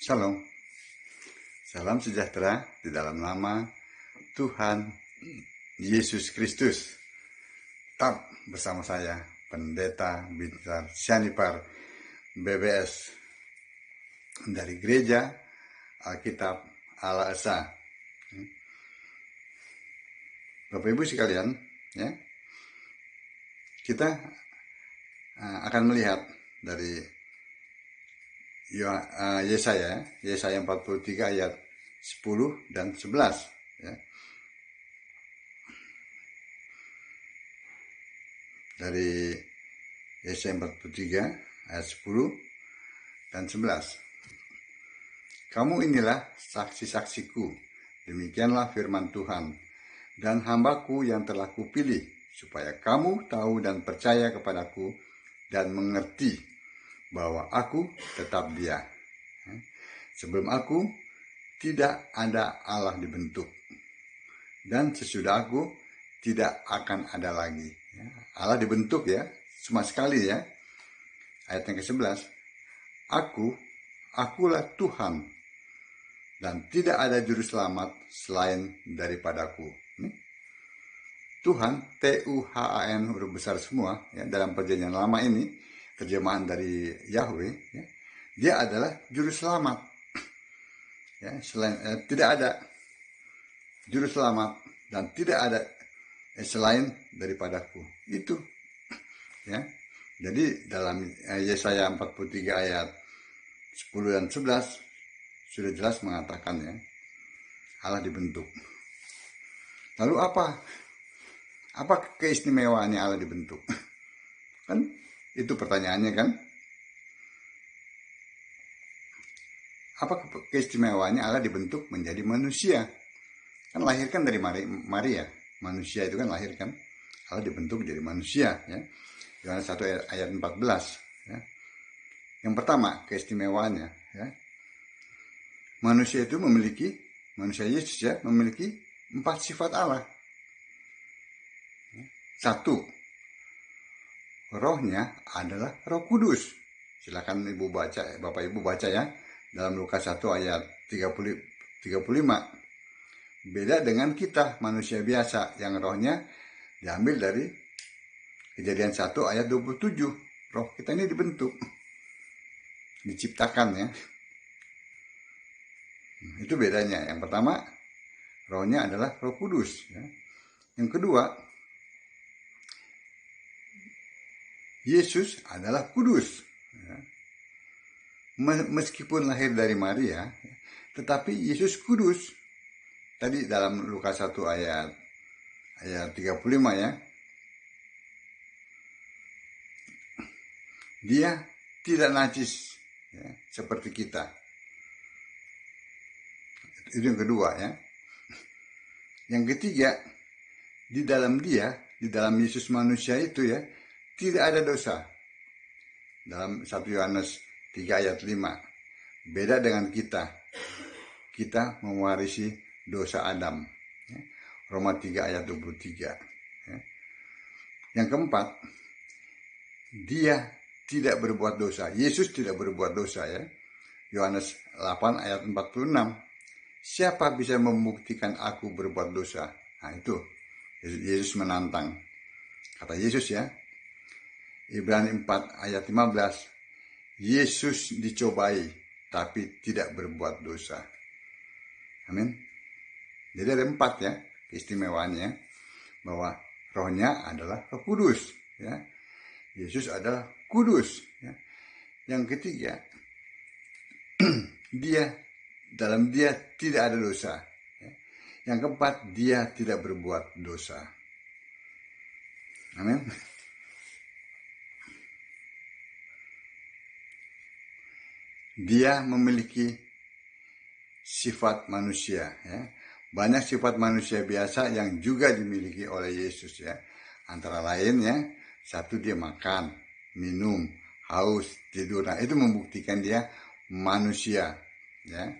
Shalom, salam sejahtera di dalam nama Tuhan Yesus Kristus. Tetap bersama saya, Pendeta Bintar Sianipar BBS dari Gereja Alkitab Allah Esa. Bapak Ibu sekalian, ya, kita akan melihat dari Yesaya 43 ayat 10 dan 11, ya. Dari Yesaya 43 ayat 10 dan 11. Kamu inilah saksi-saksiku, demikianlah firman Tuhan, dan hambaku yang telah kupilih, supaya kamu tahu dan percaya kepadaku dan mengerti bahwa aku tetap Dia. Sebelum aku, tidak ada Allah dibentuk, dan sesudah aku, tidak akan ada lagi. Allah dibentuk, ya, cuma sekali, ya. Ayat yang ke-11, akulah Tuhan, dan tidak ada juru selamat selain daripadaku. Tuhan, Tuhan, huruf besar semua, ya, dalam perjanjian lama ini, terjemahan dari Yahweh, ya, Dia adalah juru selamat. Ya, tidak ada juru selamat dan tidak ada selain daripadaku. Itu, ya. Jadi dalam Yesaya 43 ayat 10 dan 11 sudah jelas mengatakan, ya, Allah dibentuk. Lalu apa keistimewaannya Allah dibentuk? Kan itu pertanyaannya, kan? Apa keistimewaannya Allah dibentuk menjadi manusia? Kan lahirkan dari Maria. Manusia itu kan lahirkan. Allah dibentuk menjadi manusia, ya. Yohanes 1 ayat 14, ya. Yang pertama keistimewaannya, ya. Manusia Yesus, ya, memiliki 4 sifat Allah. 1, rohnya adalah Roh Kudus. Silakan Bapak Ibu baca, ya, dalam Lukas 1 ayat 35. Beda dengan kita manusia biasa yang rohnya diambil dari Kejadian 1 ayat 27. Roh kita ini dibentuk, diciptakan, ya. Itu bedanya. Yang pertama, rohnya adalah Roh Kudus, ya. Yang kedua, Yesus adalah kudus, ya. Meskipun lahir dari Maria, tetapi Yesus kudus. Tadi dalam Lukas 1 ayat 35, ya. Dia tidak najis, ya, seperti kita. Itu yang kedua, ya. Yang ketiga, di dalam Yesus manusia itu, ya, tidak ada dosa. Dalam 1 Yohanes 3 ayat 5. Beda dengan kita. Kita mewarisi dosa Adam. Ya. Roma 3 ayat 23. Ya. Yang keempat, Dia tidak berbuat dosa. Yesus tidak berbuat dosa, ya. Yohanes 8 ayat 46. Siapa bisa membuktikan aku berbuat dosa? Nah, itu Yesus menantang. Kata Yesus, ya. Ibrani 4 ayat 15. Yesus dicobai tapi tidak berbuat dosa. Amin. Jadi ada 4, ya, keistimewaannya, bahwa rohnya adalah Roh Kudus, ya. Yesus adalah kudus, ya. Yang ketiga, dalam dia tidak ada dosa, ya. Yang keempat, Dia tidak berbuat dosa. Amin. Dia memiliki sifat manusia, ya. Banyak sifat manusia biasa yang juga dimiliki oleh Yesus, ya. Antara lain, ya, 1, dia makan, minum, haus, tidur. Nah, itu membuktikan dia manusia, ya.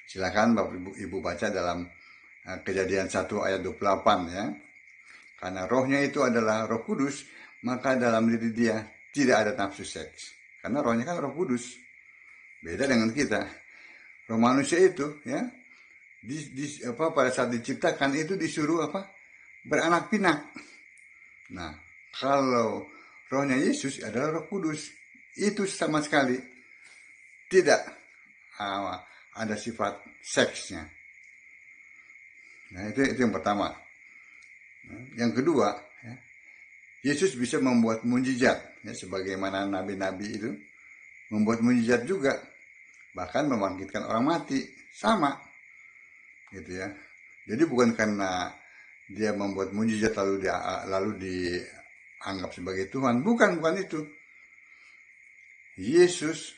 Silakan Bapak Ibu baca dalam Kejadian 1 ayat 28, ya. Karena rohnya itu adalah Roh Kudus, maka dalam diri dia tidak ada nafsu seks. Karena rohnya kan Roh Kudus. Beda dengan kita. Roh manusia itu ya pada saat diciptakan itu disuruh beranak pinak. Nah, kalau rohnya Yesus adalah Roh Kudus, itu sama sekali tidak ada sifat seksnya. Nah, itu yang pertama. Yang kedua, ya, Yesus bisa membuat mujizat, ya, sebagaimana nabi-nabi itu membuat mujizat juga, bahkan membangkitkan orang mati, sama, gitu ya. Jadi bukan karena dia membuat mujizat lalu dianggap sebagai Tuhan, bukan itu. Yesus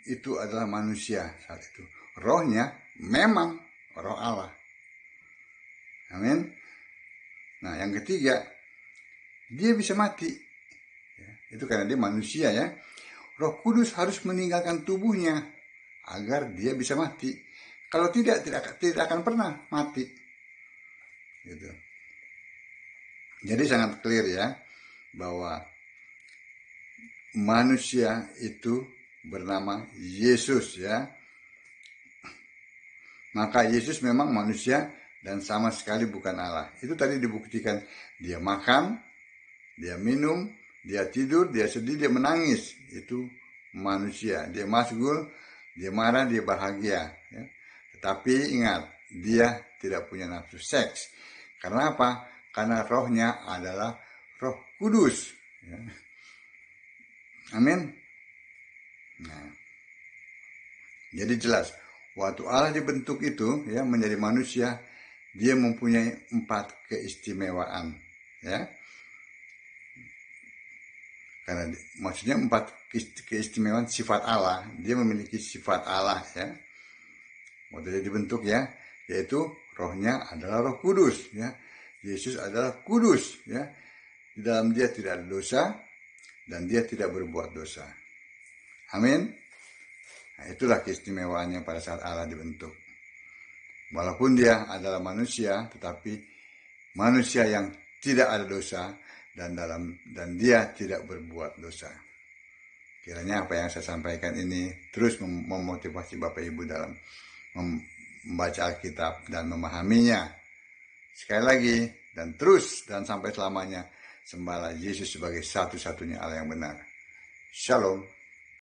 itu adalah manusia saat itu. Rohnya memang roh Allah. Amin. Nah, yang ketiga, dia bisa mati. Ya, itu karena dia manusia ya. Roh Kudus harus meninggalkan tubuhnya agar dia bisa mati. Kalau tidak akan pernah mati. Gitu. Jadi sangat clear ya bahwa manusia itu bernama Yesus ya. Maka Yesus memang manusia dan sama sekali bukan Allah. Itu tadi dibuktikan. Dia makan, dia minum, dia tidur, dia sedih, dia menangis. Itu manusia. Dia masgul, dia marah, dia bahagia. Ya. Tetapi ingat, dia tidak punya nafsu seks. Karena apa? Karena rohnya adalah Roh Kudus. Ya. Amin. Nah, jadi jelas, waktu Allah dibentuk itu ya menjadi manusia, dia mempunyai 4 keistimewaan, ya. Karena maksudnya 4 keistimewaan sifat Allah, dia memiliki sifat Allah ya. Waktu dia dibentuk ya, yaitu rohnya adalah Roh Kudus ya. Yesus adalah kudus ya. Di dalam dia tidak ada dosa dan dia tidak berbuat dosa. Amin. Nah, itulah keistimewaannya pada saat Allah dibentuk. Walaupun dia adalah manusia, tetapi manusia yang tidak ada dosa dan dia tidak berbuat dosa. Kiranya apa yang saya sampaikan ini terus memotivasi Bapak Ibu dalam membaca Alkitab dan memahaminya. Sekali lagi, dan terus dan sampai selamanya, sembahlah Yesus sebagai satu-satunya Allah yang benar. Shalom.